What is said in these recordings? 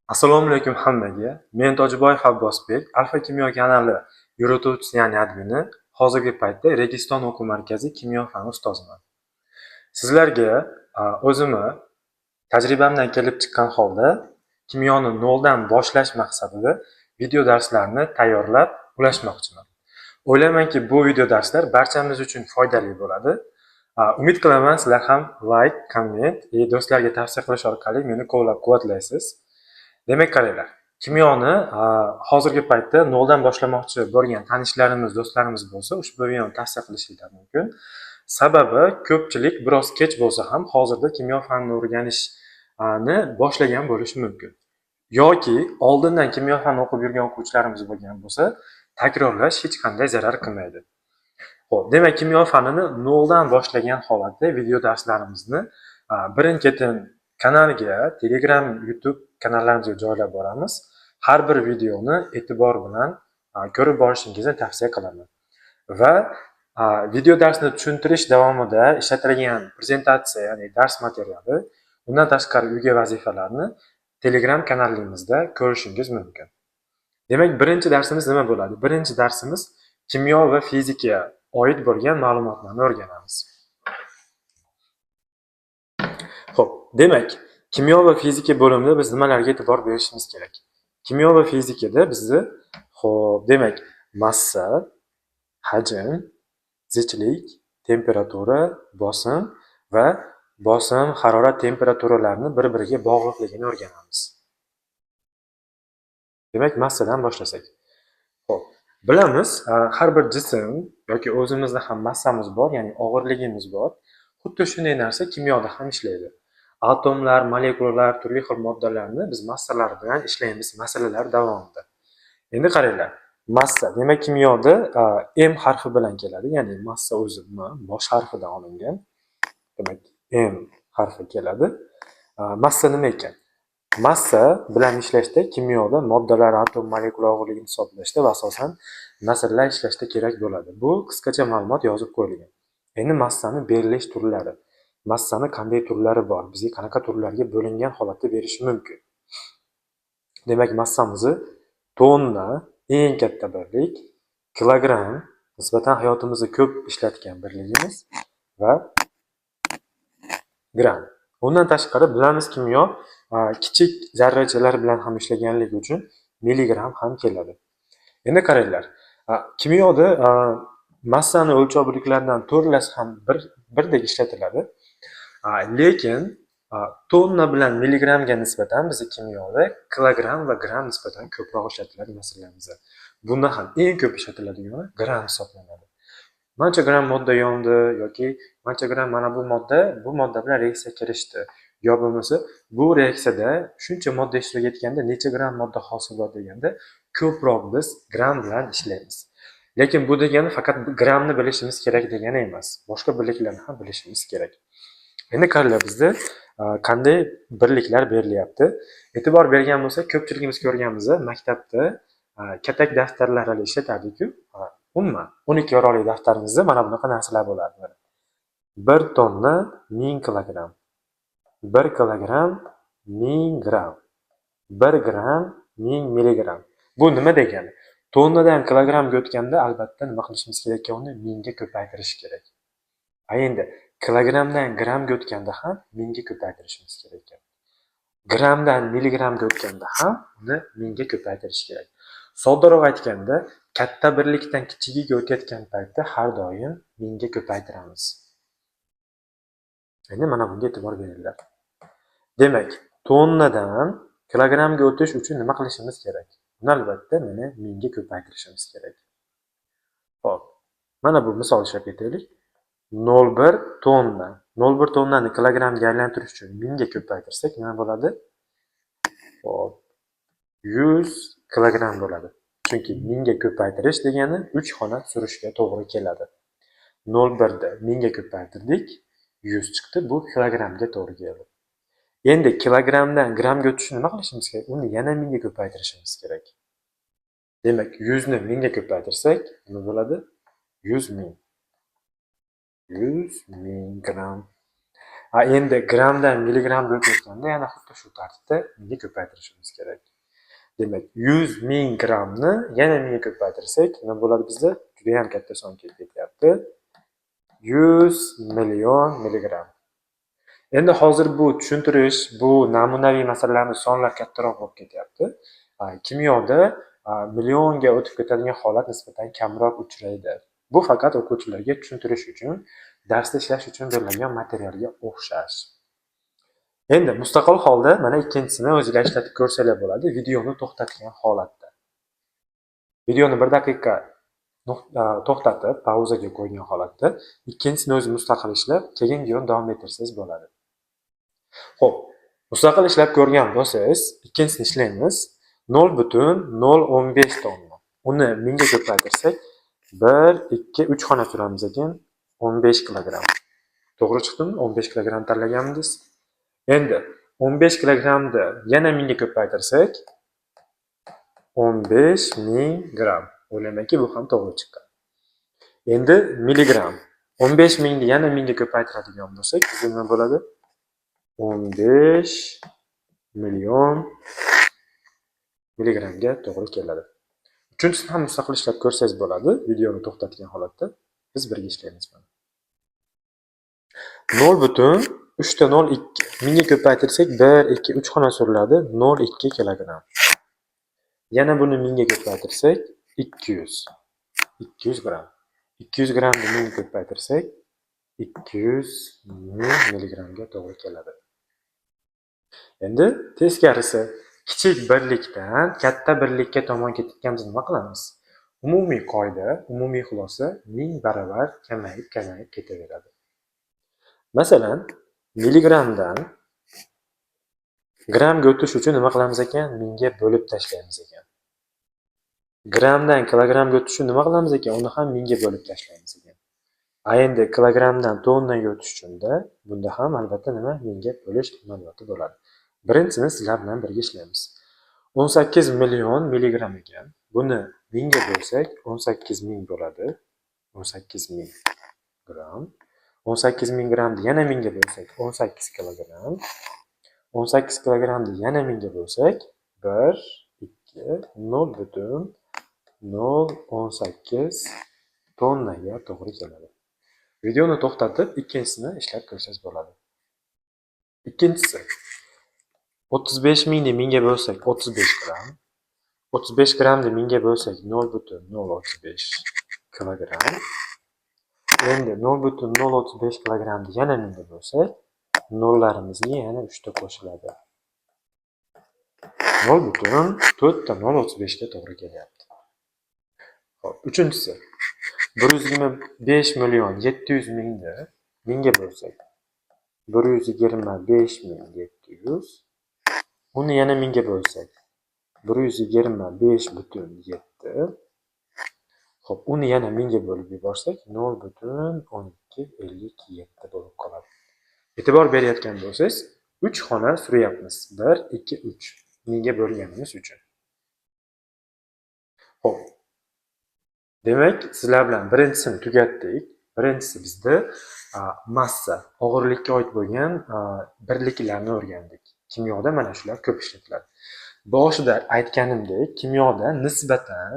Assalomu alaykum hammaga. Men Tojiboyev Abbosbek, Alfa Kimyo kanali yurituvchisi, ya'ni admini. Hozirgi paytda Registon o'quv markazi kimyo fani ustoziman. Sizlarga o'zimni tajribamdan kelib chiqqan holda kimyoni noldan boshlash maqsadida video darslarni tayyorlab ulashmoqchiman. O'ylaymanki, bu video darslar barchamiz uchun foydali bo'ladi. Umid qilaman, sizlar ham like, komment va do'stlarga tavsiya qilish orqali meni qo'llab-quvvatlaysiz. Demak, qaranglar. Kimyoni hozirgi paytda noldan boshlamoqchi bo'lgan tanishlarimiz, do'stlarimiz bo'lsa, ushbu videoni tavsiya qilishinglar mumkin. Sababi ko'pchilik biroz kech bo'lsa ham hozirda kimyo fanini o'rganishni boshlagan bo'lishi mumkin. Yoki oldindan kimyo fanini o'qib yurgan o'quvchilarimiz bo'lgan bo'lsa, takrorlash hech qanday zarar qilmaydi. Xo'p, demak, kimyo fanini noldan boshlagan holatda video darslarimizni birin-ketin kanalga, Telegram, YouTube kanallarimizga joylab boramiz. Har bir videoni e'tibor bilan ko'rib borishingizni tavsiya qilaman. Va video darsni tushuntirish davomida ishlatilgan prezentatsiya, ya'ni dars materiali, undan tashqari uyga vazifalarni Telegram kanalimizda ko'rishingiz mumkin. Demak, birinchi darsimiz nima bo'ladi? Birinchi darsimiz kimyo va fizika oid bo'lgan ma'lumotlarni o'rganamiz. Xo'p, demak, kimyo va fizika bo'limida biz nimalarga e'tibor berishimiz kerak? Kimyo va fizikada bizni demak, massa, hajm, zichlik, temperatura, bosim va bosim, harorat, temperaturalarini bir-biriga bog'liqligini o'rganamiz. Demak, massadan boshlasak. Xo'p, bilamiz, har bir jism yoki o'zimizda ham massamiz bor, ya'ni og'irligimiz bor. Xuddi shunday narsa kimyoda ham ishlaydi. Atomlar, molekulalar, turli xil moddalarni biz massalar bilan ishlaymiz masalalar davomida. Endi qaranglar. Massa, demak, kimyoda M harfi bilan keladi, ya'ni massa o'zi bosh harfidan olingan. Demak, M harfi keladi. Massa nima ekan? Massa bilan ishlashda kimyoda moddalar, atom, molekula og'irligini hisoblashda va asosan masalalar ishlashda kerak bo'ladi. Bu qisqacha ma'lumot yozib qo'yilgan. Endi massani belgilash turlari. Massani qanday turlari bor? Bizga qanaqa turlarga bo'lingan holatda berishi mumkin? Demak, massamizni tonna, eng katta birlik, kilogramm, nisbatan hayotimizda ko'p ishlatgan birligimiz va gram. Undan tashqari bilamiz, kimyo kichik zarrachalar bilan ham ishlaganligi uchun milligram ham keladi. Endi qaranglar, kimyoda massani o'lchov birliklaridan to'rtlasi ham birdek ishlatiladi. Lekin tonna bilan milligramga nisbatan bizni kimyoda kilogramm va gram nisbatan ko'proq ishlatiladi masalalamizda. Bunda ham eng ko'p ishlatiladigani gram hisoblanadi. Mancha gram modda yondi yoki mancha gram mana bu modda bilan reaksiya kirishdi. Yo bo'lmasa, bu reaksiyada shuncha modda ishtirok etganda necha gram modda hosil bo'ladi deganda ko'proq biz gram bilan ishlaymiz. Lekin bu degani faqat gramni bilishimiz kerak degani emas. Boshqa birliklarni ham bilishimiz kerak. Endi qaranglar, bizda qanday birliklar berilyapti. E'tibor bergan bo'lsa, ko'pchiligimiz ko'rganmiz, maktabda katak daftarlarni ishlatardik-ku. Umuman 12 yorug'lik daftarimizda mana bunaqa narsalar bo'lardi. 1 tonna 1000 kilogramm. 1 kilogramm 1000 gram. 1 gram 1000 milligram. Bu nima degani? Tonnadan kilogrammga o'tganda albatta nima qilishimiz kerak? Uni mingga ko'paytirish kerak. Endi kilogrammdan grammga o'tganda ham mingga ko'paytirishimiz kerak. Grammdan milligramga o'tganda ham uni mingga ko'paytirish kerak. Soddaroq aytganda, katta birlikdan kichigiga o'tayotgan paytda har doim mingga ko'paytiramiz. Endi mana bunga e'tibor beringlar. Demak, tonnadan kilogrammga o'tish uchun nima qilishimiz kerak? Buni albatta mana mingga ko'paytirishimiz kerak. Xo'p, mana bu misol ishlab ketaylik. 0,1 tonna. 0,1 tonnani kilogrammga aylantirish uchun mingga ko'paytirsak nima bo'ladi? Xo'p, 100 kilogramm bo'ladi. Chunki mingga ko'paytirish degani 3 xona surishga to'g'ri keladi. 0,1 da mingga ko'paytirdik, 100 chiqdi, bu kilogrammga to'g'ri keldi. Endi kilogrammdan grammga o'tishni nima qilishimiz kerak? Uni yana mingga ko'paytirishimiz kerak. Demak, 100 ni mingga ko'paytirsak nima bo'ladi? 100 ming. 100 ming gram. Endi grammdan milligrammga o'tayotganda yana xuddi shu tartibda mingga ko'paytirishimiz kerak. Demak, 100 ming grammni yana mingga ko'paytirsak, nima bo'ladi bizda? Juda ham katta son kelib ketyapti. 100 million milligramm. Endi hozir bu tushuntirish, bu namunaviy masalalarni sonlar kattaroq bo'lib ketyapti. Kimyoda millionga o'tib ketadigan holat nisbatan kamroq uchraydi. Bu faqat o'quvchilarga tushuntirish uchun, darsda ishlash uchun berilgan materialga o'xshash. Endi mustaqil holda mana ikkinchisini o'zingizlar ishlatib ko'rsanglar bo'ladi, videoni to'xtatgan holatda. Videoni 1 daqiqa to'xtatib, pauzaga qo'ygan holatda ikkinchisini o'zi mustaqil ishlab, keyin videoni davom ettirsangiz bo'ladi. Xo'p, mustaqil ishlab ko'rgan bo'lsangiz, ikkinchisini ishlaymiz. 0,015 tonna. Uni mingga ko'paytirsak, 1, 2, 3 xona suramiz ekan, 15 kilogramm. To'g'ri chiqdimi? 15 kilogramm tanlaganmiz. Endi 15 kilogrammni yana mingga ko'paytirsak, 15 ming gramm. O'ylaymanki, bu ham to'g'ri chiqqan. Endi milligramm. 15 mingni yana mingga ko'paytiradigan bo'lsak, bizga nima bo'ladi? 15 million milligrammga to'g'ri keladi. Uchinchisini ham mustaqil ishlab ko'rsangiz bo'ladi, videoni to'xtatgan holatda. Biz birga ishlaymiz mana. 0,302 mingga ko'paytirsak 1, 2, 3 xona suriladi, 0,2 kilogramm. Yana buni mingga ko'paytirsak 200 gramm. 200 grammni mingga ko'paytirsak 200 ming milligrammga to'g'ri keladi. Endi teskarisi, kichik birlikdan katta birlikka tomon ketganimiz nima qilamiz? Umumiy qoida, umumiy xulosa 1000 barobar kamayib ketaveradi. Masalan, milligrammdan grammga o'tish uchun nima qilamiz ekan? Mingga bo'lib tashlaymiz ekan. Grammdan kilogrammga o'tish uchun nima qilamiz ekan? Uni ham mingga bo'lib tashlaymiz ekan. Endi kilogrammdan tonnaga o'tish uchunda bunda ham albatta nima? Mingga bo'lish amaliyoti bo'ladi. Birinchisini sizlar bilan birga ishlaymiz. 18 million milligramm ekan. Buni mingga bo'lsak 18 ming bo'ladi. 18 ming gramm. 18 ming grammni yana mingga bo'lsak 18 kilogramm. 18 kilogrammni yana mingga bo'lsak 1, 2, 0,018 tonnaga to'g'ri keladi. Videoni to'xtatib, ikkinchisini ishlab ko'rsangiz bo'ladi. Ikkinchisi 35 mingni mingga bo'lsak 35 gramm. 35 grammni mingga bo'lsak 0,035 kilogramm. Endi 0,035 kilogrammni yana mingga bo'lsak, nollarimizga yana 3 ta qo'shiladi. 0,435 ga to'g'ri kelyapti. Xo'p, uchinchisi 125 million 700 mingni mingga bo'lsak, 125 ming 700. Uni yana mingga bo'lsak, 125,7. Xo'p, uni yana mingga bo'lib yuborsak, 0,1257 bo'lib qoladi. E'tibor berayotgan bo'lsangiz, 3 xona suryapmiz. 1, 2, 3 mingga bo'lganimiz uchun. Xo'p. Demak, sizlar bilan birinchisini tugatdik. Birinchisi bizda massa, og'irlikka oid bo'lgan birliklarni o'rgandik. Kimyoda mana shular ko'p ishlatiladi. Boshida aytganimdek, kimyoda nisbatan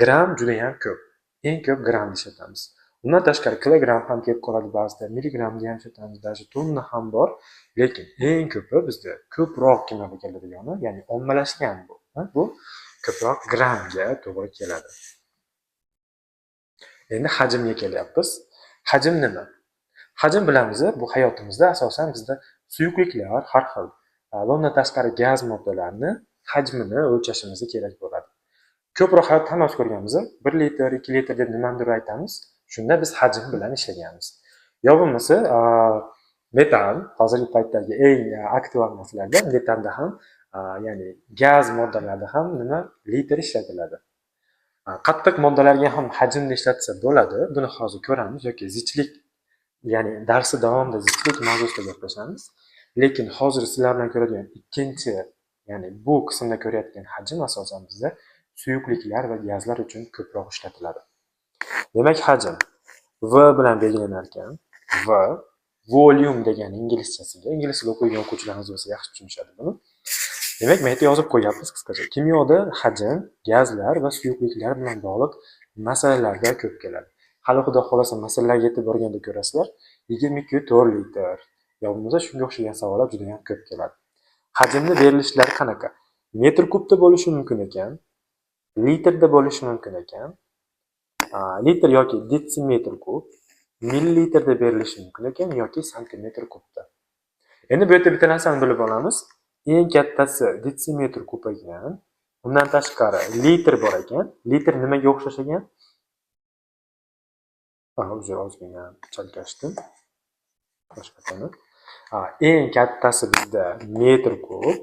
gramm juda ham ko'p. Eng ko'p gramm ishlatamiz. Undan tashqari kilogramm ham kelib qoladi ba'zida, milligrammni ham ishlatamiz, даже tonna ham bor. Lekin eng ko'pi bizda ko'proq kimyoda keladigani, ya'ni ommalashgan bu. Bu ko'proq grammga to'g'ri keladi. Endi hajmga kelyapmiz. Hajm nima? Hajm bilamiz, bu hayotimizda asosan bizda suyuqliklar, har xil bundan tashqari gaz moddalarni hajmini o'lchashimiz kerak bo'ladi. Ko'proq hayotda hammamiz ko'rganmiz, 1 litr, 2 litr deb nimanidir aytamiz. Shunda biz hajm bilan ishlaganmiz. Yo bo'lmasa metan, hozirgi paytdagi eng aktual narsalarda metanda ham, ya'ni gaz moddalarida ham nima litr ishlatiladi. Qattiq moddalarga ham hajmni ishlatsa bo'ladi. Buni hozir ko'ramiz yoki zichlik, ya'ni darsi davomida zichlik mavzusida gaplashamiz. Lekin hozir sizlar bilan ko'radigan ikkinchi, ya'ni bu qismda ko'rayotgan hajm asosan bizda suyuqliklar va gazlar uchun ko'proq ishlatiladi. Demak, hajm V bilan belgilanar ekan. V volume degani inglizchasiga. Ingliz tilida o'qigan o'quvchilarimiz bo'lsa yaxshi tushunishadi buni. Demak, men yerda yozib qo'yapmiz qisqacha. Kimyoda hajm, gazlar va suyuqliklar bilan bog'liq masalalarda ko'p keladi. Hali xudo xolasa masalalarga yetib borganda ko'rasizlar, 22,4 litr yo bo'lmasa shunga o'xshagan savollar juda ham ko'p keladi. Hajmni berilishlari qanaqa? Metr kubda bo'lishi mumkin ekan, litrda bo'lishi mumkin ekan, litr yoki detsimetr kub, millilitrda berilishi mumkin ekan yoki santimetr kubda. Endi bu yerda bitta narsani bilib olamiz. Eng kattasi detsimetr kub ekan. Undan tashqari litr bor ekan. Litr nimaga o'xshash ekan? Ozgina chalkashdim. Boshqatini. Eng kattasi bizda metr kub.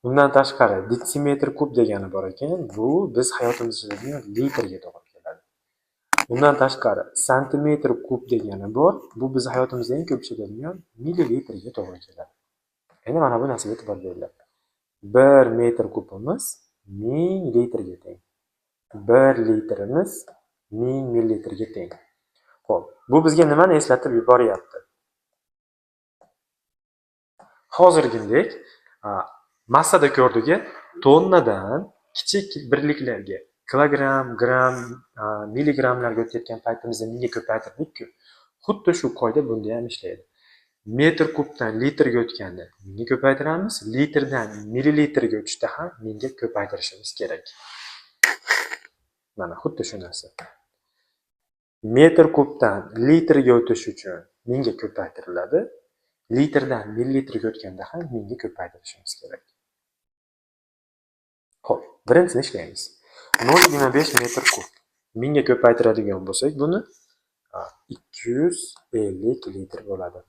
Undan tashqari detsimetr kub degani bor ekan. Bu biz hayotimizda litrga to'g'ri keladi. Undan tashqari santimetr kub degani bor. Bu biz hayotimizda eng ko'p ishlatadigan millilitrga to'g'ri keladi. Endi mana bu narsaga e'tibor beringlar. 1 metr kubimiz 1000 litrga teng. 1 litrimiz 1000 millilitrga teng. Xo'p, bu bizga nimani eslatib yuboryapti? Hozirgidek massada ko'rdik, tonnadan kichik birliklarga kilogramm, gramm, milligramlarga o'tayotgan paytimizda mingga ko'paytirdik-ku. Xuddi shu qoida bunda ham ishlaydi. Metr kubdan litrga o'tganda mingga ko'paytiramiz, litrdan millilitrga o'tishda ham mingga ko'paytirishimiz kerak. Mana xuddi shu narsa. Metr kubdan litrga o'tish uchun mingga ko'paytiriladi. Litrdan millilitrga o'tganda ham mingga ko'paytirishimiz kerak. Xo'p, birinchisini ishlaymiz. 0,5 metr kub. Mingga ko'paytiradigan bo'lsak, buni 250 litr bo'ladi.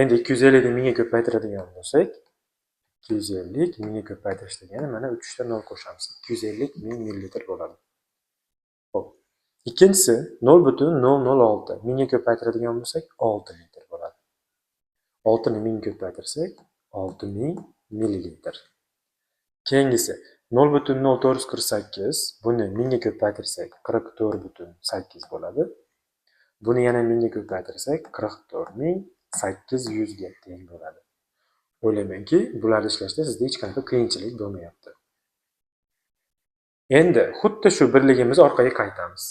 Endi 250 ni mingga ko'paytiradigan bo'lsak, 250 mingga ko'paytirish degani mana 3 ta 0 qo'shamiz. 250 ming millilitr bo'ladi. Xo'p. Ikkinchisi 0,006 mingga ko'paytiradigan bo'lsak 6 litr bo'ladi. 6 ni mingga ko'paytirsak 6000 millilitr. Keyingisi 0,0448 buni mingga ko'paytirsak 44,8 bo'ladi. Buni yana mingga ko'paytirsak 44800 ga teng bo'ladi. O'ylaymanki, bularni ishlashda sizda hech qanaqa qiyinchilik bo'lmayapti. Endi xuddi shu birligimizni orqaga qaytamiz.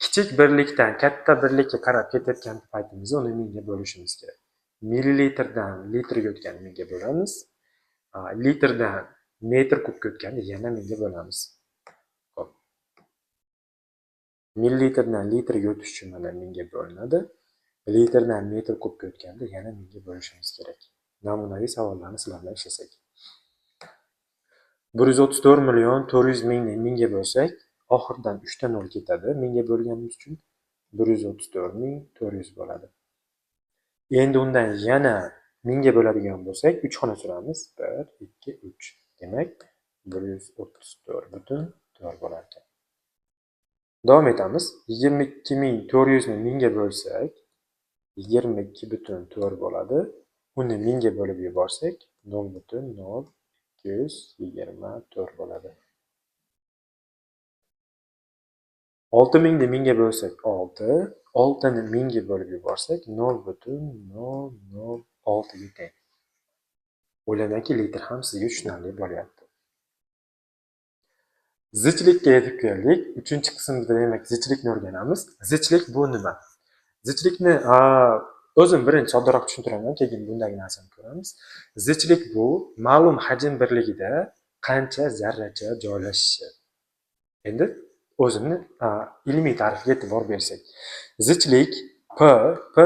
Kichik birlikdan katta birlikka qarab ketayotgan paytimizda uni mingga bo'lishimiz kerak. Millilitrdan litrga o'tganda mingga bo'lamiz. Litrdan metr kubga o'tganda yana mingga bo'lamiz. Xo'p. Millilitrdan litrga o'tish uchun mana mingga bo'linadi. Litrdan metr kubga o'tganda yana mingga bo'lishimiz kerak. Namunaviy savollarni sizlar bilan ishlasak. 134,400,000 ni mingga bo'lsak, oxirdan 3 ta 0 ketadi. Mingga bo'lganimiz uchun 134,400 bo'ladi. Endi undan yana mingga bo'ladigan bo'lsak, 3 xona suramiz. 1, 2, 3. Demak, 134,4 bo'lar ekan. Davom etamiz. 22,400 ni mingga bo'lsak, 22,4 bo'ladi. Uni mingga bo'lib yuborsak, 0,0224 bo'ladi. 6000 ni mingga bo'lsak 6, 6 ni mingga bo'lib yuborsak 0,006 ga teng. O'ylaymanki, litr ham sizga tushunarli bo'lyapti. Zichlikka yetib keldik. 3-qismda demak zichlikni o'rganamiz. Zichlik bu nima? Zichlikni o'zim birinchi soddoroq tushuntiraman, keyin bundagi narsani ko'ramiz. Zichlik bu ma'lum hajm birligida qancha zarracha joylashishi. Endi o'zimni ilmiy ta'rifiga e'tibor bersak. Zichlik P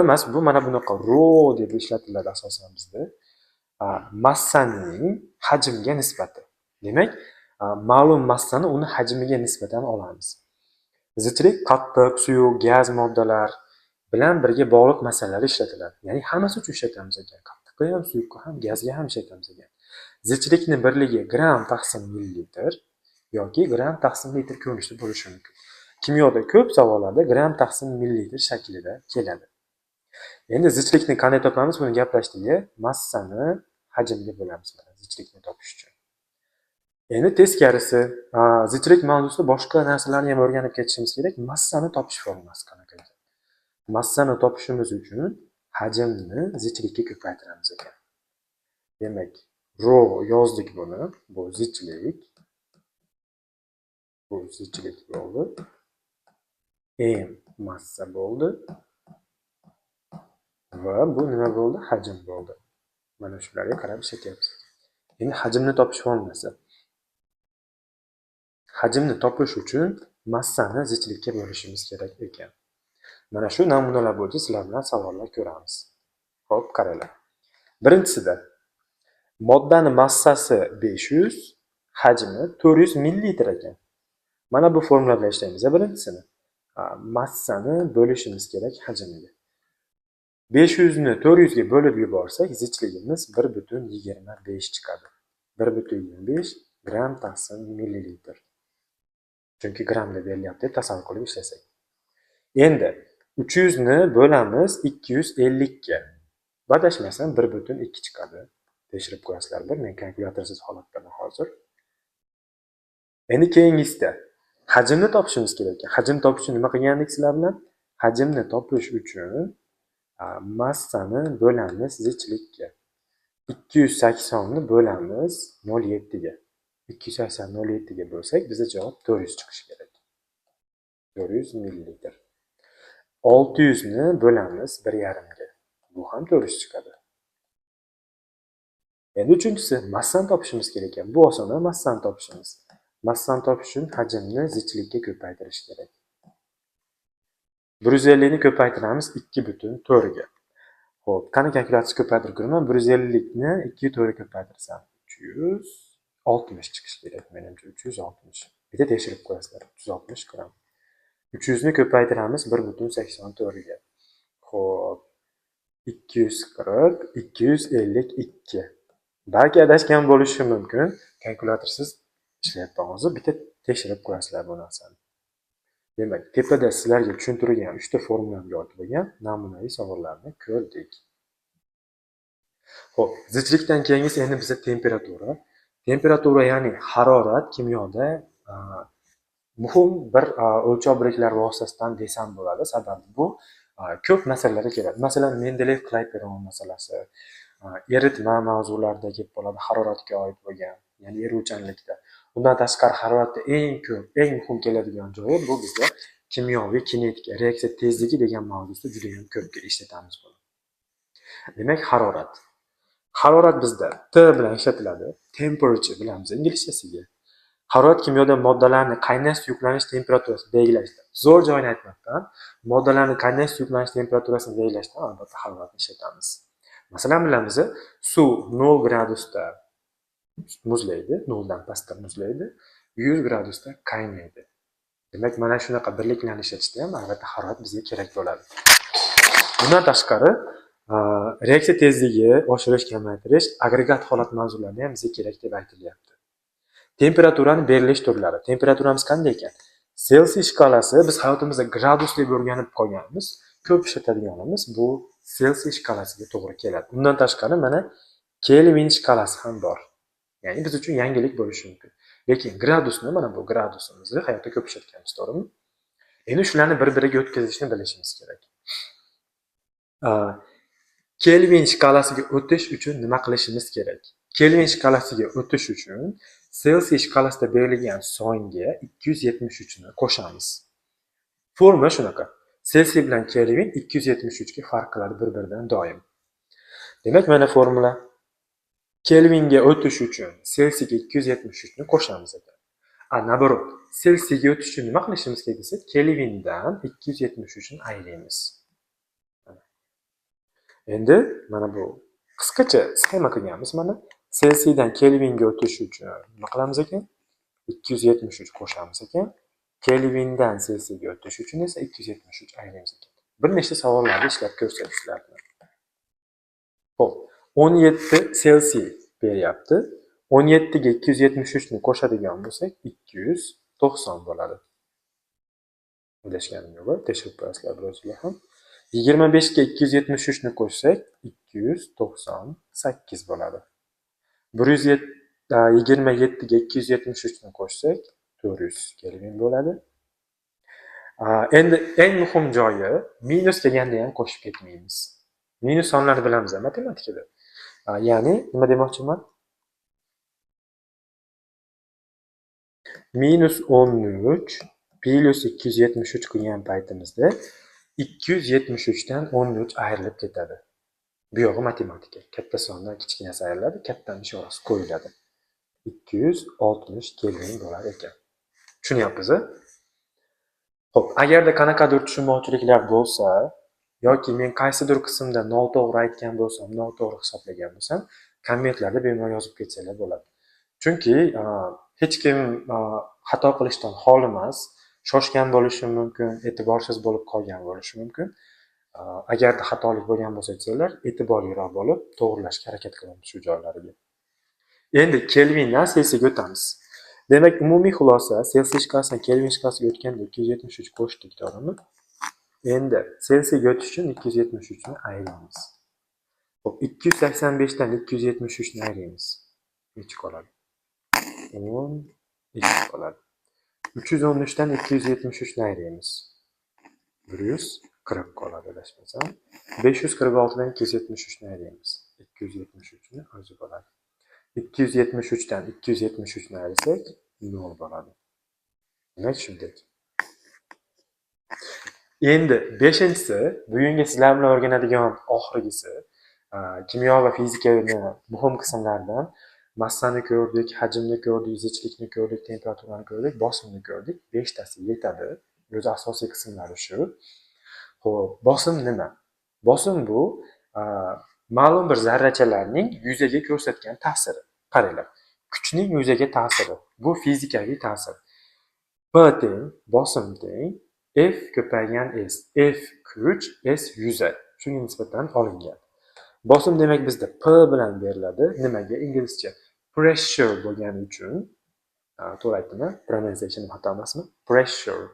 emas, bu mana bunaqa rho deb ishlatiladi asosan bizda. Massaning hajmga nisbati. Demak, ma'lum massani uni hajmiga nisbatan olamiz. Zichlik qattiq, suyuq, gaz moddalar bilan birga bog'liq masalalar ishlatiladi. Ya'ni hammasi uchun ishlatamiz ekan. Qattiqqa ham, suyuqqa ham, gazga ham ishlatamiz ekan. Zichlikni birligi gram taqsim millilitr yoki gram taqsim litr ko'rinishda bo'lishi mumkin. Kimyoda ko'p savollarda gram taqsim millilitr shaklida keladi. Endi zichlikni qanday topamiz? Buni gaplashdik. Massani hajmga bo'lamiz zichlikni topish uchun. Endi teskarisi, zichlik mavzusida boshqa narsalarni ham o'rganib ketishimiz kerak. Massani topish formulasi qanaqa ekan? massani topishimiz uchun hajmni zichlikka ko'paytiramiz ekan. Demak, rho yozdik buni. Bu zichlik. Bu zichlik bo'ldi. M massa bo'ldi. Va bu nima bo'ldi? Hajm bo'ldi. Mana shularga qarab ishlatyapmiz. Endi hajmni topish formulasi. Hajmni topish uchun massani zichlikka bo'lishimiz kerak ekan. Mana shu namunalar bo'yicha sizlar bilan savollar ko'ramiz. Xo'p, qaranglar. Birinchisida moddani massasi 500, hajmi 400 millilitr ekan. Mana bu formula bilan ishlaymiz. Birinchisini massani bo'lishimiz kerak hajmiga. 500 ni 400 ga bo'lib yuborsak, zichligimiz 1,25 chiqadi. 1,25 gram taqsim millilitr. Chunki gramda berilyapti deb tasavvur qilib ishlasak. Endi 300 ni bo'lamiz 250 ga. Badashmasam 1,2 chiqadi. Tekshirib ko'rasizlar bir, men kalkulyatorsiz holatda hozir. Endi keyingisida hajmni topishimiz kerak ekan. Hajm topish uchun nima qilgandik sizlar bilan? Hajmni topish uchun massani bo'lamiz zichlikka. 280 ni bo'lamiz 0,7 ga. 280 0,7 ga bo'lsak, bizga javob 400 chiqishi kerak. 400 millilitr. 600 ni bo'lamiz 1,5 ga. Bu ham 400 chiqadi. Endi uchinchisi massani topishimiz kerak ekan. Bu oson, massani topishimiz. Massani topish uchun hajmni zichlikka ko'paytirish kerak. 150 ni ko'paytiramiz 2,4 ga. Xo'p, qani kalkulyatsiz ko'paytirib ko'raman. 150 ni 2 ga ko'paytirsam 360 chiqishi kerak menimcha. 360. Bitta tekshirib qo'yasizlar. 360 gram. 300 ni ko'paytiramiz 1,84 ga. Xo'p, 240, 252. Balki adashgan bo'lishi mumkin. Kalkulyatorsiz ishlayapman hozir. Bitta tekshirib qo'yasizlar bu narsani. Demak, tepada sizlarga tushuntirgan 3 ta formulamga oid bo'lgan namunaviy savollarni ko'rdik. Xo'p, zichlikdan keyingisi endi bizda temperatura. Temperatura ya'ni harorat kimyoda muhim bir o'lchov biriklari vositasidan desam bo'ladi. Sababi bu ko'p masalalarga keladi. Masalan, Mendeleev-Kleyperon masalasi, eritma mavzularida kelib qoladi, haroratga oid bo'lgan, ya'ni eruvchanlikda. Bundan tashqari haroratda eng ko'p, eng muhim keladigan joyi bu bizga kimyoviy kinetika, reaksiya tezligi degan mavzusida juda ham ko'p ishlatamiz buni. Demak, harorat. Harorat bizda T bilan ishlatiladi. Temperature bilamiz inglizchasiga. Harorat kimyoda moddalarni qaynash yuklanish temperaturasini belgilashda. Zo'r joyini aytmoqdan, moddalarni qaynash yuklanish temperaturasini belgilashda albatta haroratni ishlatamiz. Masalan, bilamiz, suv 0 gradusda muzlaydi, 0 dan pastda muzlaydi, 100 gradusda qaynaydi. Demak, mana shunaqa birliklarni ishlatishda ham albatta harorat bizga kerak bo'ladi. Bundan tashqari, reaksiya tezligi, oshirish, kamaytirish, agregat holat mavzularida ham bizga kerak deb aytilyapti. Temperaturani berilish turlari. Temperaturamiz qanday ekan? Selsiy shkalasi biz hayotimizda gradus deb o'rganib qolganmiz. Ko'p ishlatadiganimiz bu Selsiy shkalasiga to'g'ri keladi. Undan tashqari mana Kelvin shkalasi ham bor. Ya'ni biz uchun yangilik bo'lishi mumkin. Lekin gradusni, mana bu gradusimizni hayotda ko'p ishlatganmiz, to'g'rimi? Endi shularni bir-biriga o'tkazishni bilishimiz kerak. Kelvin shkalasiga o'tish uchun nima qilishimiz kerak? Kelvin shkalasiga o'tish uchun Selsiy shkalasida berilgan songa 273 ni qo'shamiz. Formula shunaqa. Selsiy bilan Kelvin 273 ga farq qiladi bir-biridan doim. Demak, mana formula. Kelvinga o'tish uchun Selsiyga 273 ni qo'shamiz ekan. Naborot, Selsiyga o'tish uchun nima qilishimiz kerak desa, Kelvindan 273 ni aylaymiz. Endi mana bu qisqacha sxema qilganmiz mana. Selsiydan Kelvinga o'tish uchun nima qilamiz ekan? 273 qo'shamiz ekan. Kelvindan Selsiyga o'tish uchun esa 273 aylaymiz ekan. Bir nechta savollarni ishlab ko'rsak sizlar bilan. Xo'p, 17 Selsiy beryapti. 17 ga 273 ni qo'shadigan bo'lsak 290 bo'ladi. Adashganim yo'q, tekshirib ko'rasizlar birozlar ham. 25 ga 273 ni qo'shsak 298 bo'ladi. 27 ga 273 ni qo'shsak 400 Kelvin bo'ladi. Endi eng muhim joyi minus deganda ham qo'shib ketmaymiz. Minus sonlarni bilamiz matematikada. Ya'ni nima demoqchiman? Minus 13 plus 273 qilgan paytimizda 273 dan 13 ayrilib ketadi. Bu yog'i matematika. Katta sondan kichkinasi ayriladi, kattaning ishorasi qo'yiladi. 260 kelvin bo'lar ekan. Tushunyapsiz? Xo'p, agarda qanaqadir tushunmovchiliklar bo'lsa yoki men qaysidir qismda noto'g'ri aytgan bo'lsam, noto'g'ri hisoblagan bo'lsam, kommentlarda bemalol yozib ketsangiz bo'ladi. Chunki hech kim xato qilishdan xoli emas, shoshgan bo'lishi mumkin, e'tiborsiz bo'lib qolgan bo'lishi mumkin. Agarda xatolik bo'lgan bo'lsa aytsanglar, e'tiborliroq bo'lib, to'g'rilashga harakat qilamiz shu joylariga. Endi kelvindan selsiyaga o'tamiz. Demak, umumiy xulosa selsiy shkalasidan kelvin shkalasiga o'tganda 273 qo'shdik, to'g'rimi? Endi selsiyaga o'tish uchun 273 ni ayiramiz. Xo'p, 285 dan 273 ni ayiramiz. Necha qoladi? 12 qoladi. 313 dan 273 ni ayiramiz. 140 qoladi adashmasam. 546 dan 273 ni ayiramiz. 273 ni o'zi bo'ladi. 273 dan 273 ni ayirsak 0 bo'ladi. Demak, shunday. Endi 5-inchisi, bugungi sizlar bilan o'rganadigan oxirgisi, kimyo va fizikaning muhim qismlaridan massani ko'rdik, hajmni ko'rdik, zichlikni ko'rdik, temperaturani ko'rdik, bosimni ko'rdik. 5 tasi yetadi. O'zi asosiy qismlari shu. Xo'p, bosim nima? Bosim bu ma'lum bir zarrachalarning yuzaga ko'rsatgan ta'siri. Qaranglar. Kuchning yuzaga ta'siri. Bu fizikaviy ta'sir. P teng bosim teng F ko'paygan S. F kuch, S yuzay. Shunga nisbatan olingan. Bosim demak bizda P bilan beriladi. Nimaga? Inglizcha pressure bo'lgani uchun, to'g'ri aytdimmi? Pronunciation xato emasmi? Pressure.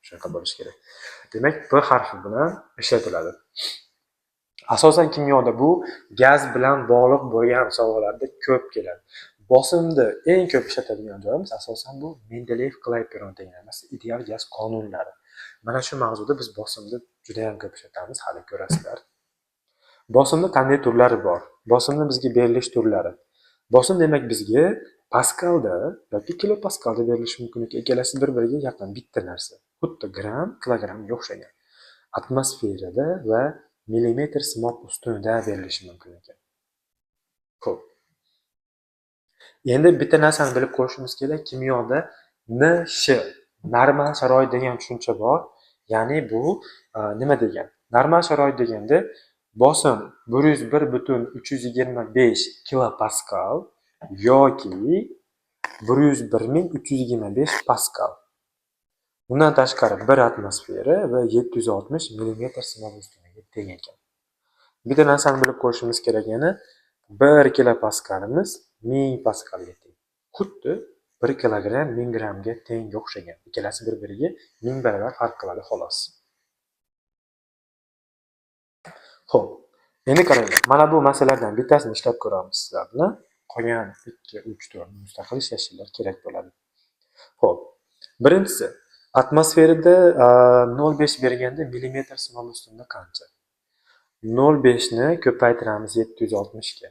Shunaqa bo'lishi kerak. Demak, P harfi bilan ishlatiladi. Asosan kimyoda bu gaz bilan bog'liq bo'lgan savollarda ko'p keladi. Bosimni eng ko'p ishlatadigan joyimiz asosan bu Mendeleyev-Clapeyron tenglamasi ideal gaz qonunlari. Mana shu mavzuda biz bosimni juda ham ko'p ishlatamiz, hali ko'rasizlar. Bosimni qanday turlari bor? Bosimni bizga berilish turlari. Bosim demak bizga paskalda yoki kilopaskalda berilishi mumkin ekan. Ikkalasi bir-biriga yaqin bitta narsa. Xuddi gram, kilogrammga o'xshagan. Atmosferada va millimetr simon ustunida berilishi mumkin ekan. Xo'p. Endi bitta narsani bilib qo'yishimiz kerak. Kimyoda NSH, normal sharoit degan tushuncha bor. Ya'ni bu nima degan? Normal sharoit deganda bosim 101,325 kilopaskal yoki 101,325 paskal. Bundan tashqari 1 atmosfera va 760 mm simon ustunaga teng ekan. Bitta narsani bilib qo'yishimiz kerak, yana 1 kilopaskalimiz 1000 paskalga teng. Xuddi 1 kilogramm 1000 grammga tenga o'xshagan. Ikkalasi bir-biriga 1000 barobar farq qiladi xolos. Xo'p, endi qaranglar. Mana bu masalalardan bittasini ishlab ko'ramiz sizlar bilan. Qolgan 2, 3, 4 mustaqil ishlashinglar kerak bo'ladi. Xo'p. Birinchisi, atmosferada 0,5 berganda millimetr simon ustunda qancha? 0,5 ni ko'paytiramiz 760 ga.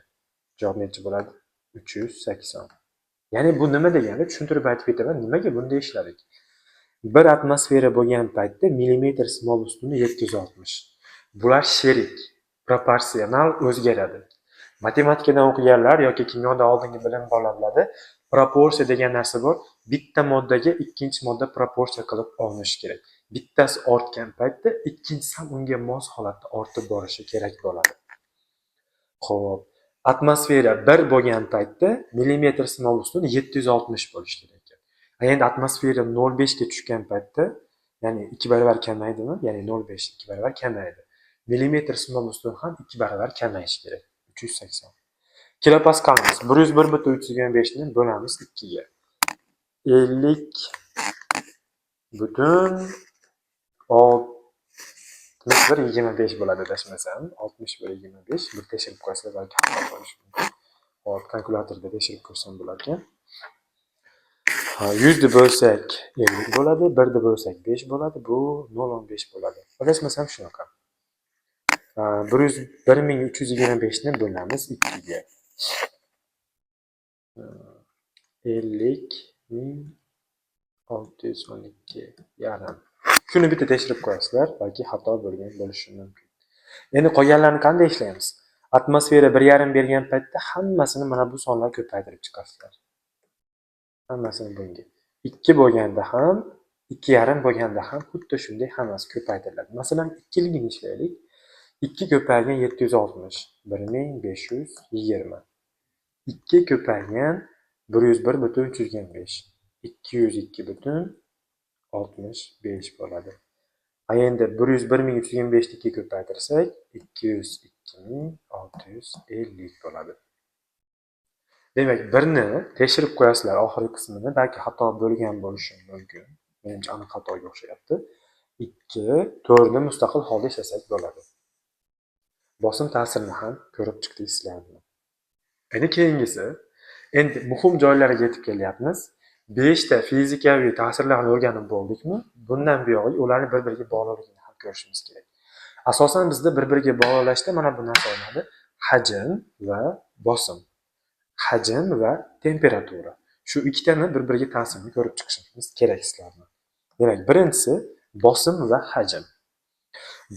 Javob necha bo'ladi? 380. Ya'ni bu nima degani? Tushuntirib aytib ketaman. Nimaga bunday ishladik? 1 atmosfera bo'lgan paytda millimetr simon ustuni 760. Bular sherik, proporsional o'zgaradi. Matematikadan o'qiganlar yoki kimyoda oldingi bilim borlar, proporsiya degan narsa bor. Bitta moddaga ikkinchi modda proporsiya qilib olinishi kerak. Bittasi ortgan paytda ikkinchisi ham unga mos holatda ortib borishi kerak bo'ladi. Xo'p, atmosfera 1 bo'lgan paytda millimetr simon ustuni 760 bo'lishi kerak ekan. Endi atmosfera 0,5 ga tushgan paytda, ya'ni 2 barobar kamaydimi? Ya'ni 0,5 2 barobar kamaydi. Millimetr simon ustuni ham 2 barobar kamayishi kerak. 380. Kilopaskalimiz 101,325 ni bo'lamiz 2 ga. 50,61,25 bo'ladi adashmasam. 61,25. Bir tekshirib qo'yasizlar, balki xato bo'lishi mumkin. Hop, kalkulyatorda tekshirib ko'rsam bo'lar ekan. 100 ni bo'lsak 50 bo'ladi, 1 ni bo'lsak 5 bo'ladi, bu 0,15 bo'ladi. Adashmasam shunaqa. 1325 ni bo'lamiz 2 ga. 50,612 yarim. Shuni bitta tekshirib qo'yasizlar, balki xato bo'lgan bo'lishi mumkin. Endi qolganlarni qanday ishlaymiz? Atmosfera 1,5 bergan paytda hammasini mana bu sonlar ko'paytirib chiqasizlar. Hammasini bunga. 2 bo'lganda ham, 2,5 bo'lganda ham xuddi shunday hammasi ko'paytiriladi. Masalan, 2 ligini ishlaylik. 2 ko'paygan 760, 1520. 2 ko'paygan 101,325, 202,65 bo'ladi. Endi 101,325 ni 2 ko'paytirsak 202,650 bo'ladi. Demak, birni tekshirib qo'yasizlar oxirgi qismini, balki xato bo'lgan bo'lishi mumkin. Menimcha aniq xatoga o'xshayapti. 2, 4 ni mustaqil holda ishlasak bo'ladi. Bosim ta'sirini ham ko'rib chiqdingizlarmi? Endi keyingisi, endi muhim joylarga yetib kelyapmiz. 5 ta fizikaviy ta'sirlarni o'rganib bo'ldikmi? Bundan buyog'i ularni bir-biriga bog'liqligini ham ko'rishimiz kerak. Asosan bizda bir-biriga bog'lashda mana bu narsa olinadi: hajm va bosim. Hajm va temperatura. Shu ikkitani bir-biriga ta'sirini ko'rib chiqishimiz kerak sizlarni. Demak, birinchisi bosim va hajm.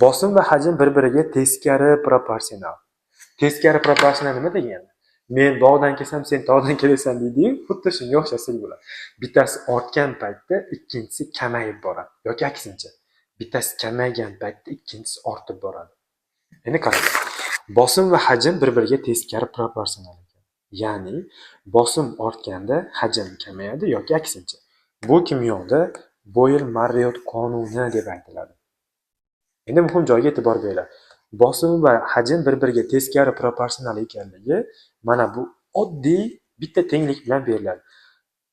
Bosim va hajm bir-biriga teskari proporsional. Teskari proporsional nima degani? Men bog'dan kelsam, sen tog'dan kelasan deydi-yu, xuddi shunga o'xshasak bo'ladi. Bittasi ortgan paytda ikkinchisi kamayib boradi yoki aksincha. Bittasi kamaygan paytda ikkinchisi ortib boradi. Endi qarang. Bosim va hajm bir-biriga teskari proporsional ekan. Ya'ni bosim ortganda hajm kamayadi yoki aksincha. Bu kimyoda Boyle-Marriott qonuni deb aytiladi. Endi muhim joyga e'tibor beringlar. Bosim va hajm bir-biriga teskari proporsional ekanligi mana bu oddiy bitta tenglik bilan beriladi.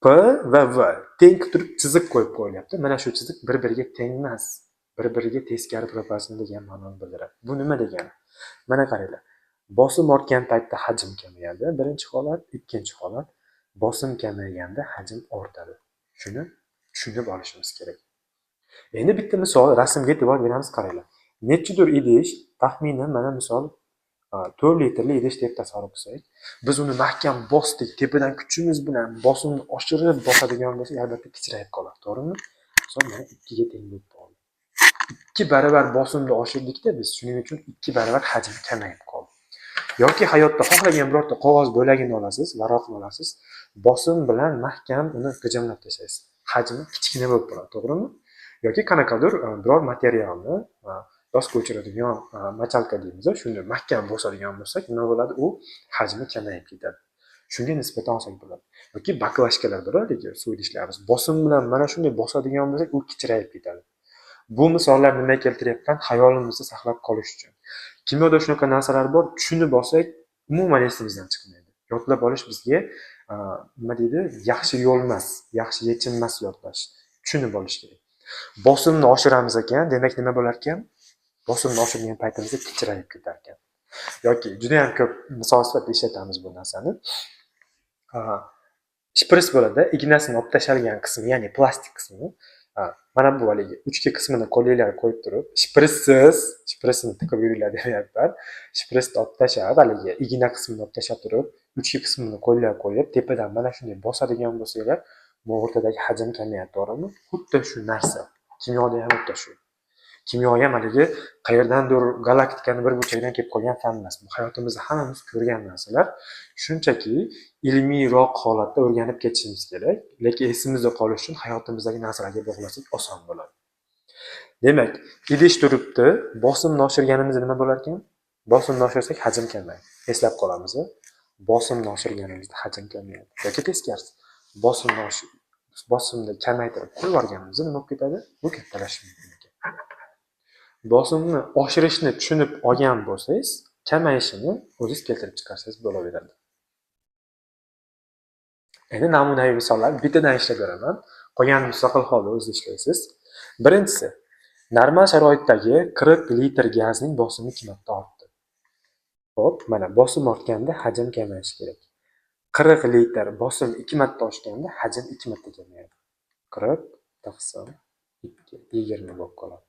P va V teng turib chiziq qo'yib qo'yilyapti. Mana shu chiziq bir-biriga teng emas, bir-biriga teskari proporsional degan ma'noni bildiradi. Bu nima degani? Mana qaranglar. Bosim ortgan paytda hajm kamayadi, birinchi holat, ikkinchi holat bosim kamayganda hajm ortadi. Shuni tushunib olishimiz kerak. Endi bitta misol rasmga e'tibor beramiz, qaranglar. Nechidir idish, taxminan mana misol 4 litrli idish deb tasavvur qilsak, biz uni mahkam bosdik, tepadan kuchimiz bilan bosimni oshirib bosadigan bo'lsak, albatta kichrayib qoladi, to'g'rimi? Misol mana 2 ga teng bo'lib qoldi. 2 barobar bosimni oshirdikda biz, shuning uchun 2 barobar hajm kamayib qoldi. Yoki hayotda xohlagan birorta qog'oz bo'lagini olasiz, varaqni olasiz, bosim bilan mahkam uni g'ijimlab tashlaysiz. Hajmi kichkina bo'lib qoladi, to'g'rimi? Yoki qanaqadir biror materialni yostiq o'chiradigan machalka deymiz, shuni mahkam bosadigan bo'lsak, nima bo'ladi? U hajmi kamayib ketadi. Shunga nisbatan olsak bo'ladi. Yoki baklashkalar bo'ladi, suv idishlarimiz. Bosim bilan mana shunday bosadigan bo'lsak, u kichrayib ketadi. Bu misollar nima keltiryapman? Xayolimizda saqlab qolish uchun. Kimyoda shunaqa narsalar bor, tushunib olsak, umuman esimizdan chiqmaydi. Yodlab olish bizga nima deydi? Yaxshi yo'l emas, yaxshi yechim emas yodlash. Tushunib olish kerak. Bosimni oshiramiz ekan, demak nima bo'lar ekan? Bosimni oshirgan paytimizda kichrayib ketar ekan. Yoki juda ham ko'p misol sifatida ishlatamiz bu narsani. Shpris bo'ladi, ignasini olib tashalgan qismi, ya'ni plastik qismi. Mana bu haligi uchki qismini qo'linglarga qo'yib turib, shprisni tiqib yuringlar deyapman. Shprisni olib tashab, haligi igna qismini olib tashab turib, uchki qismini qo'llarga qo'yib, tepadan mana shunday bosadigan bo'lsanglar, bu o'rtadagi hajm kamayadi, to'g'rimi? Xuddi shu narsa. Kimyoda ham xuddi shu. Kimyo ham haligi qayerdandir galaktikani bir burchagidan kelib qolgan fan emas. Bu hayotimizda hammamiz ko'rgan narsalar. Shunchaki ilmiyroq holatda o'rganib ketishimiz kerak, lekin esimizda qolishi uchun hayotimizdagi narsalarga bog'lasak oson bo'ladi. Demak, idish turibdi, bosimni oshirganimizda nima bo'lar ekan? Bosimni oshirsak hajm kamayadi. Eslab qolamiz. Bosimni oshirganimizda hajm kamayadi. Yoki teskarisi. Bosimni kamaytirib qo'yib yuborganimizda nima bo'lib ketadi? Bu kattalashishi mumkin ekan. Bosimni oshirishni tushunib olgan bo'lsangiz, kamayishini o'zingiz keltirib chiqarsangiz bo'laveradi. Endi namunaviy misollar bittadan ishlab beraman. Qolgan mustaqil holda o'zingiz ishlaysiz. Birinchisi, normal sharoitdagi 40 litr gazning bosimi 2 marta ortdi. Xo'p, mana bosim ortganda hajm kamayishi kerak. 40 litr bosim 2 marta oshganda hajm 2 marta kamayadi. 40 taqsim 2 20 bo'lib qoladi.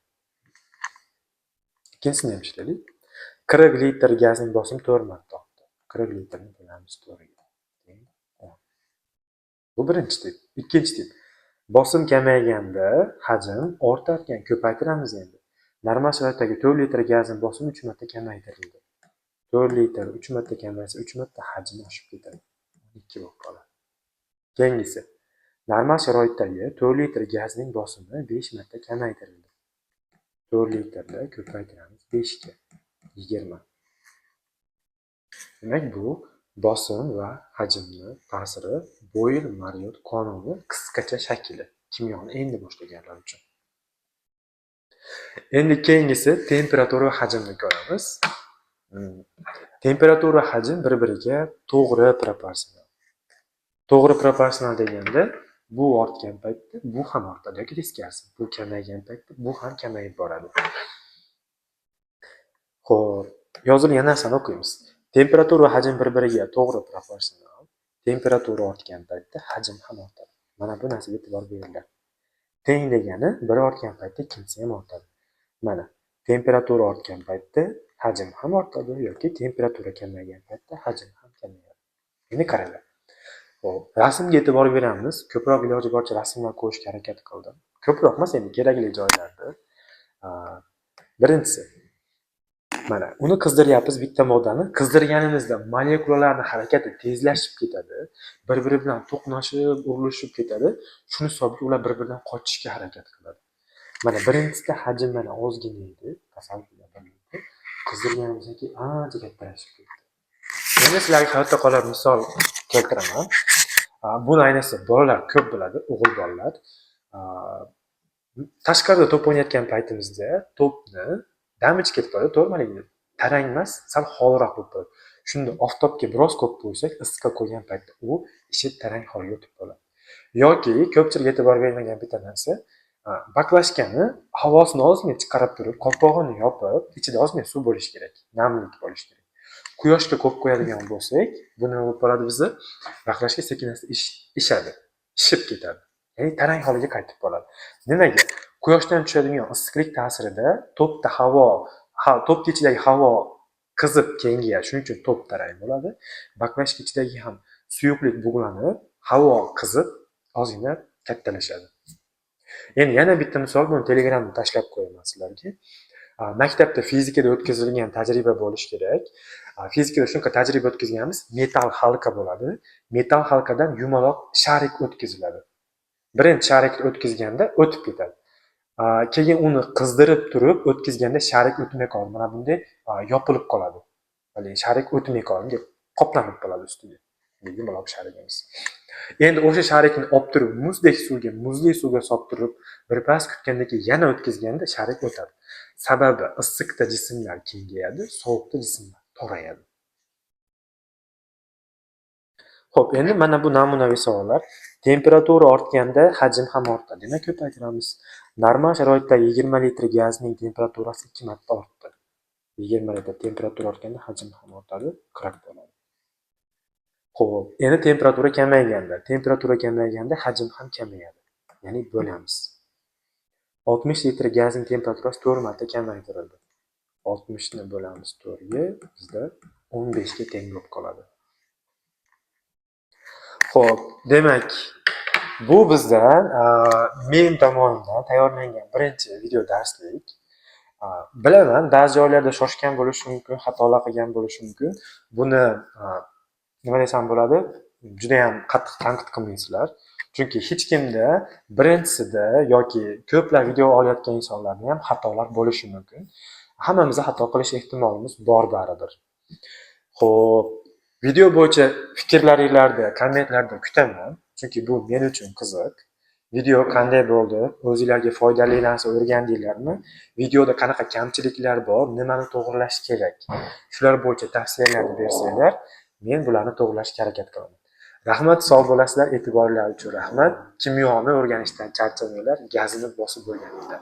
Ikkinchisini ham ishlaylik. 40 litr gazning bosimi 4 marta ortdi. 40 litrni bo'lamiz 4 ga. Bu birinchi tip. Ikkinchi tip. Bosim kamayganda hajm ortarkan, ko'paytiramiz endi. Normal sharoitdagi 4 litr gazning bosimi 3 marta kamaytirildi. 4 litr 3 marta kamaysa 3 marta hajm oshib ketadi. 12 bo'lib qoladi. Keyingisi. Normal sharoitdagi 4 litr gazning bosimi 5 marta kamaytirildi. 4 litrda ko'paytiramiz 5 ga. 20. Demak, bu bosim va hajmni ta'siri Boyle-Marriott qonuni qisqacha shakli. Kimyoni endi boshlaganlar uchun. Endi keyingisi temperatura va hajmni ko'ramiz. Temperatura va hajm bir-biriga to'g'ri proporsional. To'g'ri proporsional deganda bu ortgan paytda bu ham ortadi yoki teskarisi. Bu kamaygan paytda bu ham kamayib boradi. Xo'p, yozilgan narsani o'qiymiz. Temperatura va hajm bir-biriga to'g'ri proporsional. Temperatura ortgan paytda hajm ham ortadi. Mana bu narsaga e'tibor beringlar. Teng degani biri ortgan paytda ikkinchisi ham ortadi. Mana temperatura ortgan paytda hajm ham ortadi yoki temperatura kamaygan paytda hajm ham kamayadi. Endi qaranglar. Xo'p, rasmga e'tibor beramiz. Ko'proq iloji boricha rasmlar qo'yishga harakat qildim. Ko'proq emas, endi kerakli joylarda. Birinchisi. Mana uni qizdiryapmiz bitta moddani. Qizdirganimizda molekulalarning harakati tezlashib ketadi. Bir-biri bilan to'qnashib, urilishib ketadi. Shuni hisobga ular bir-biridan qochishga harakat qiladi. Mana birinchisida hajm mana ozgina edi, tasavvurga berildi. Qizdirganimizdan keyin ancha kattalashib ketdi. Endi sizlarga hayotda qolar misol keltiraman. Buni ayniqsa bolalar ko'p biladi, o'g'il bolalar. Tashqarida to'p o'ynayotgan paytimizda to'pni damage ketib qoladi, to'g'rimi? Tarang emas, sal holroq bo'lib qoladi. Shunda oftobga biroz ko'p qo'ysak, issiqqa qo'ygan paytda u ishi tarang holga o'tib qoladi. Yoki ko'pchilik e'tibor bermagan bitta narsa, baklashkani havosini ozgina chiqarib turib, qopqog'ini yopib, ichida ozgina suv bo'lishi kerak, namlik bo'lishi kerak. Quyoshga ko'p qo'yadigan bo'lsak, bu nima bo'lib qoladi bizda? Baklashga sekin-asta ishadi, ishib ketadi. Ya'ni tarang holiga qaytib qoladi. Nimaga? Quyoshdan tushadigan issiqlik ta'sirida to'pda to'p ichidagi havo qizib kengayadi, shuning uchun to'p tarang bo'ladi. Baklashka ichidagi ham suyuqlik bug'lanib, havo qizib ozgina kattalashadi. Endi yana bitta misol, buni Telegramda tashlab qo'yaman sizlarga. Maktabda fizikada o'tkazilgan tajriba bo'lishi kerak. Fizikada shunaqa tajriba o'tkazganmiz, metal halqa bo'ladi. Metal halqadan yumaloq sharik o'tkaziladi. Birinchi sharikni o'tkazganda o'tib ketadi. Keyin uni qizdirib turib o'tkazganda sharik o'tmay qoladi. Mana bunday yopilib qoladi. Hali sharik o'tmay qoladi, qoplanib qoladi ustiga. Yumaloq sharigimiz. Endi o'sha sharikni olib turib muzli suvga solib turib, birpas kutgandan keyin yana o'tkazganda sharik o'tadi. Sababi issiqda jismlar kengayadi, sovuqda jismlar torayadi. Xo'p, endi mana bu namunaviy savollar. Temperatura ortganda hajm ham ortadi. Demak, ko'paytiramiz. Normal sharoitda 20 litr gazning temperaturasi 2 marta ortdi. 20 litr temperatura ortganda hajm ham ortadi, 40 bo'ladi. Xo'p, endi temperatura kamayganda hajm ham kamayadi. Ya'ni bo'lamiz. 60 litr gazning temperaturasi 4 marta kamaytirildi. 60 ni bo'lamiz 4 ga, bizda 15 ga teng bo'lib qoladi. Xo'p, demak, bu bizdan men tomonidan tayyorlangan birinchi video darslik. Bilaman, ba'zi joylarda shoshgan bo'lishi mumkin, xatolar qilgan bo'lishi mumkin. Buni nima desam bo'ladi? Juda ham qattiq tanqid qilmaysizlar. Chunki hech kimda birinchisida yoki ko'plab video olayotgan insonlarda ham xatolar bo'lishi mumkin. Hammamizda xato qilish ehtimolimiz bor baribir. Xo'p, video bo'yicha fikrlaringizlarni kommentlarda kutaman, chunki bu men uchun qiziq. Video qanday bo'ldi? O'zingizlarga foydali narsa o'rgandinglarmi? Videoda qanaqa kamchiliklar bor? Nimani to'g'rilash kerak? Shular bo'yicha tavsiyalarni bersanglar, men bularni to'g'rilashga harakat qilaman. Rahmat, sog' bo'lasizlar, e'tiborlaringiz uchun rahmat. Kimyoni o'rganishdan charchamanglar, gazini bosib bo'lganinglar.